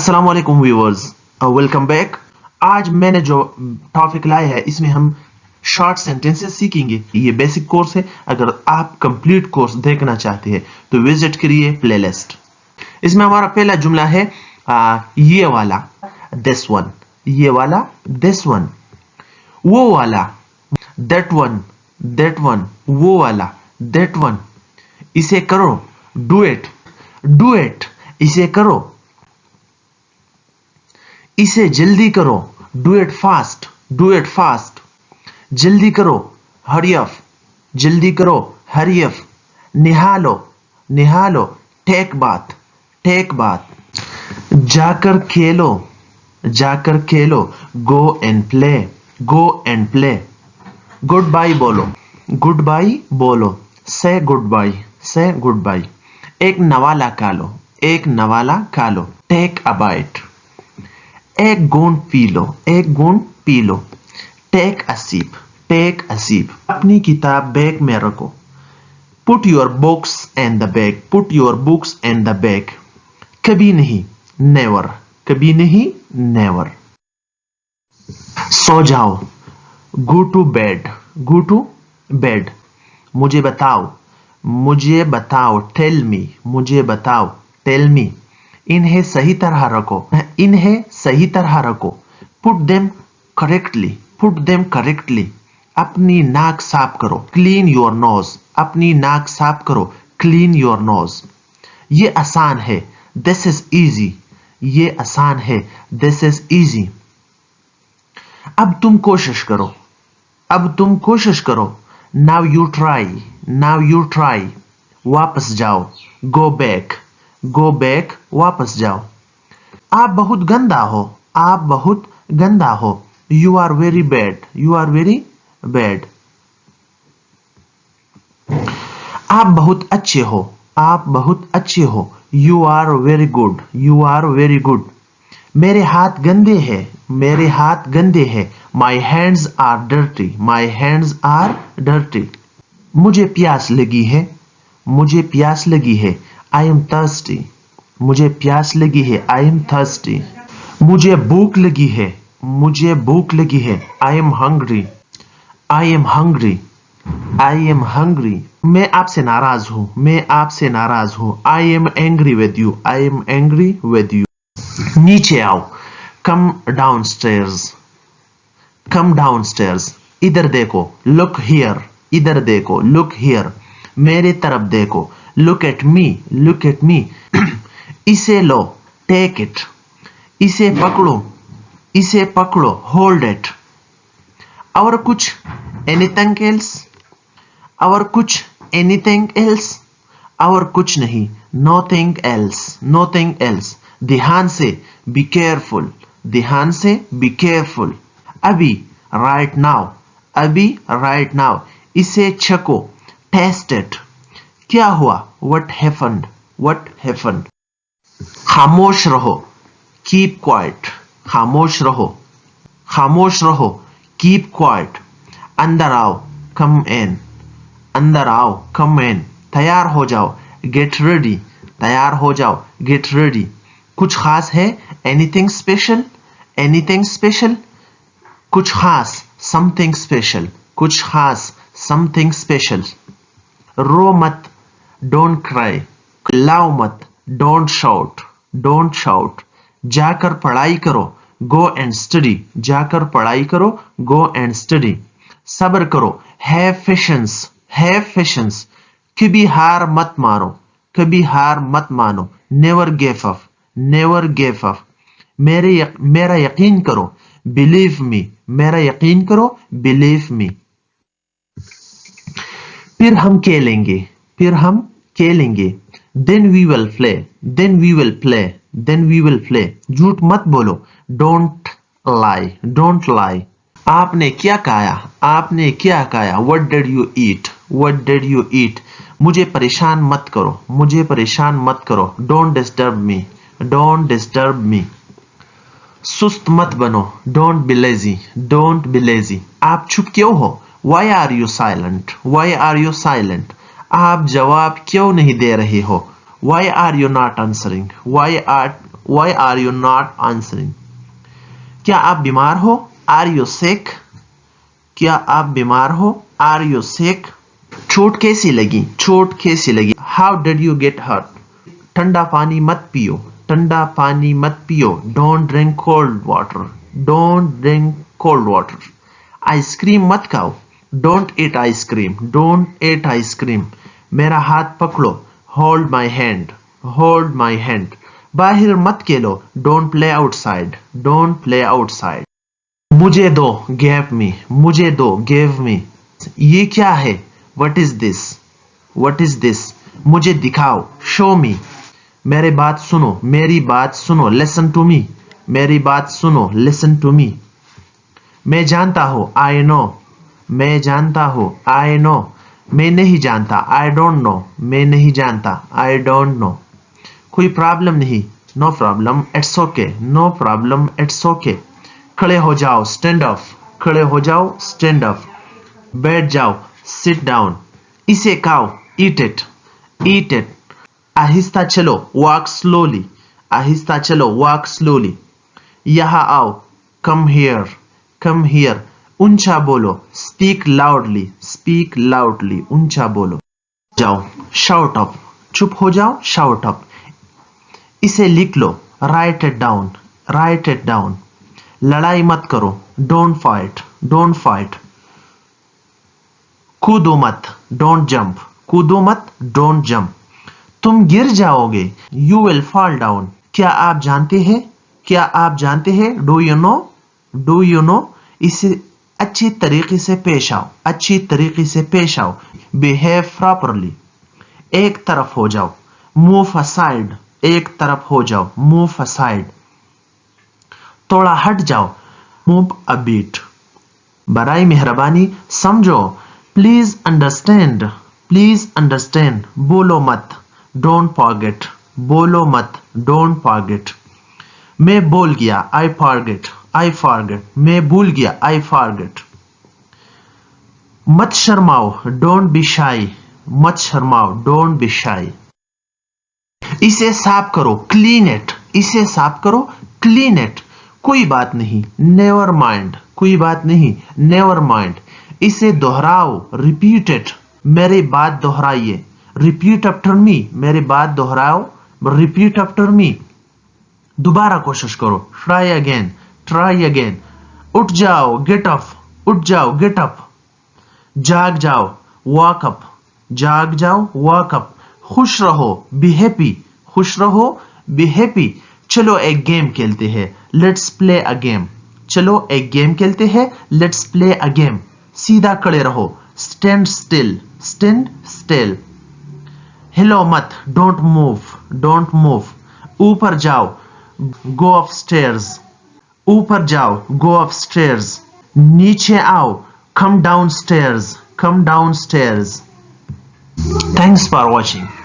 अस्सलाम वालेकुम viewers, welcome back. आज मैंने जो टॉपिक लाया है इसमें हम शॉर्ट सेंटेंसेस सीखेंगे। ये बेसिक कोर्स है। अगर आप कंप्लीट कोर्स देखना चाहते हैं तो विजिट करिए प्लेलिस्ट। इसमें हमारा पहला जुमला है ये वाला, दिस वन। ये वाला, दिस वन। वो वाला, दैट वन, दैट वन। वो वाला, दैट वन। इसे करो, डू इट, डू इट। इसे करो, इसे जल्दी करो, do it fast, do it fast. जल्दी करो, हरी अप, जल्दी करो, हरी अप। निहालो, निहालो, टेक बात, टेक बात। जाकर खेलो, जाकर खेलो, go and play, go and play. Goodbye बोलो, गुड बाय बोलो, say goodbye, say goodbye. एक नवाला खा लो, एक नवाला खा लो, टेक अ बाइट। एक घूंट पी लो, एक घूंट पी लो, take a sip, take a sip. अपनी किताब बैग में रखो, put your books in the bag, put your books in the bag. कभी नहीं, नेवर, कभी नहीं, नेवर। सो जाओ, go to bed, go to bed. मुझे बताओ, मुझे बताओ, टेल मी, मुझे बताओ, टेल मी। इन्हें सही तरह रखो, इन्हें सही तरह रखो, put them correctly, put them correctly. अपनी नाक साफ करो, क्लीन योर नोज, अपनी नाक साफ करो, क्लीन योर नोज। ये आसान है, दिस इज इजी, ये आसान है, दिस इज इजी। अब तुम कोशिश करो, अब तुम कोशिश करो, now you try, now you try. वापस जाओ, गो बैक, गो बैक, वापस जाओ। आप बहुत गंदा हो, आप बहुत गंदा हो, you are very bad, you are very bad. आप बहुत अच्छे हो, आप बहुत अच्छे हो, you are very good, you are very good. मेरे हाथ गंदे हैं, मेरे हाथ गंदे हैं, my hands are dirty, my hands are dirty. मुझे प्यास लगी है, मुझे प्यास लगी है, आई एम थर्स्टी, मुझे प्यास लगी है, आई एम थर्स्टी। मुझे भूख लगी है, मुझे भूख लगी है, I am hungry, I am hungry, I am hungry. मैं आपसे नाराज हूं, मैं आपसे नाराज हूं, I am angry with you, I am angry with you. नीचे आओ, come down stairs, come down stairs. इधर देखो, लुक हियर, इधर देखो, लुक हियर। मेरे तरफ देखो, look at me, look at me. इसे लो, टेक इट। इसे पकड़ो, इसे पकड़ो, होल्ड इट। और कुछ, एनीथिंग एल्स, और कुछ, एनीथिंग एल्स। और कुछ नहीं, नोथिंग एल्स, नोथिंग एल्स। ध्यान से, बी केयरफुल, ध्यान से, बी केयरफुल। अभी, राइट नाउ, अभी, राइट नाउ। इसे छको, टेस्ट इट। क्या हुआ, व्हाट हैपेंड, व्हाट हैपेंड। खामोश रहो, कीप क्वाइट, खामोश रहो, खामोश रहो, कीप क्वाइट। अंदर आओ, कम इन, अंदर आओ, कम इन। तैयार हो जाओ, गेट रेडी, तैयार हो जाओ, गेट रेडी। कुछ खास है, एनीथिंग स्पेशल, एनीथिंग स्पेशल। कुछ खास, समथिंग स्पेशल, कुछ खास, समथिंग स्पेशल। रो मत, डोंट क्राई, चिल्लाओ मत, डोंट शाउट, डोंट शाउट। जाकर पढ़ाई करो, गो एंड स्टडी, जाकर पढ़ाई करो, गो एंड स्टडी। सब्र करो, हैव पेशेंस, हैव पेशेंस। कभी हार मत मारो, कभी हार मत मानो, never give up, never give up. मेरा यकीन करो, बिलीव मी, मेरा यकीन करो, बिलीव मी। फिर हम खेलेंगे, फिर हम खेलेंगे। Then we will play, then we will play, then we will play. झूठ मत बोलो, डोंट लाई, डोंट लाई। आपने क्या खाया, आपने क्या खाया, what did you eat, what did you eat. मुझे परेशान मत करो, मुझे परेशान मत करो, don't disturb me, don't disturb me. सुस्त मत बनो, don't be lazy, don't be lazy. आप चुप क्यों हो, why are you silent, why are you silent. आप जवाब क्यों नहीं दे रहे हो, why are you not answering, Why are you not answering? क्या आप बीमार हो? Are you sick? क्या आप बीमार हो? Are you sick? चोट कैसी लगी? चोट कैसी लगी? How did you get hurt? ठंडा पानी मत पियो. ठंडा पानी मत पियो. Don't drink cold water. Don't drink cold water. Ice cream मत खाओ. Don't eat ice cream. Don't eat ice cream. मेरा हाथ पकड़ो. Hold my hand. Hold my hand. बाहर मत खेलो. Don't play outside. Don't play outside. मुझे दो. Give me. मुझे दो. Give me. ये क्या है? What is this? What is this? मुझे दिखाओ. Show me. मेरी बात सुनो. मेरी बात सुनो. Listen to me. मेरी बात सुनो. Listen to me. मैं जानता हूँ. I know. मैं जानता हूँ. I know. मैं नहीं जानता. I don't know. मैं नहीं जानता. I don't know. कोई प्रॉब्लम नहीं. No problem. It's okay. No problem. It's okay. खड़े हो जाओ. Stand up. खड़े हो जाओ. Stand up. बैठ जाओ. Sit down. इसे खाओ. Eat it. Eat it. आहिस्ता चलो. Walk slowly. आहिस्ता चलो. Walk slowly. यहाँ आओ. Come here. Come here. ऊंचा बोलो. Speak loudly. Speak loudly. ऊंचा बोलो. जाओ. Shout up. चुप हो जाओ. Shout up. इसे लिख लो. Write it down. Write it down. लड़ाई मत करो. Don't fight. Don't fight. कूदो मत. Don't jump. कूदो मत. Don't jump. तुम गिर जाओगे. You will fall down. क्या आप जानते हैं? क्या आप जानते हैं? Do you know? Do you know? इसे अच्छी तरीके से पेश आओ. अच्छी तरीके से पेश आओ. Behave properly. एक तरफ हो जाओ. Move aside. एक तरफ हो जाओ. Move aside. थोड़ा हट जाओ. Move a bit. बराए मेहरबानी समझो. Please understand. Please understand. बोलो मत. Don't forget. बोलो मत. Don't forget. मैं बोल गया. I forget. I forget. मैं भूल गया. I forget. मत शर्माओ. Don't be shy. मत शर्माओ. Don't be shy. इसे साफ करो. Clean it. इसे साफ करो. Clean it. कोई बात नहीं. Never mind. कोई बात नहीं. Never mind. इसे दोहराओ. Repeat it. मेरी बात दोहराइए. Repeat after me. मेरी बात दोहराओ. Repeat after me. दोबारा कोशिश करो. Try again. Try again. उठ जाओ. Get up. उठ जाओ. Get up. जाग जाओ. Walk up. जाग जाओ. Walk up. खुश रहो. Be happy. खुश रहो. Be happy. चलो एक गेम खेलते हैं. Let's play a game. चलो एक गेम खेलते हैं. Let's play a game. सीधा खड़े रहो. Stand still. Stand still. हिलो मत. Don't move. Don't move. ऊपर जाओ. Go upstairs. ऊपर जाओ. Go upstairs. नीचे आओ. Come downstairs. Come downstairs. Thanks for watching.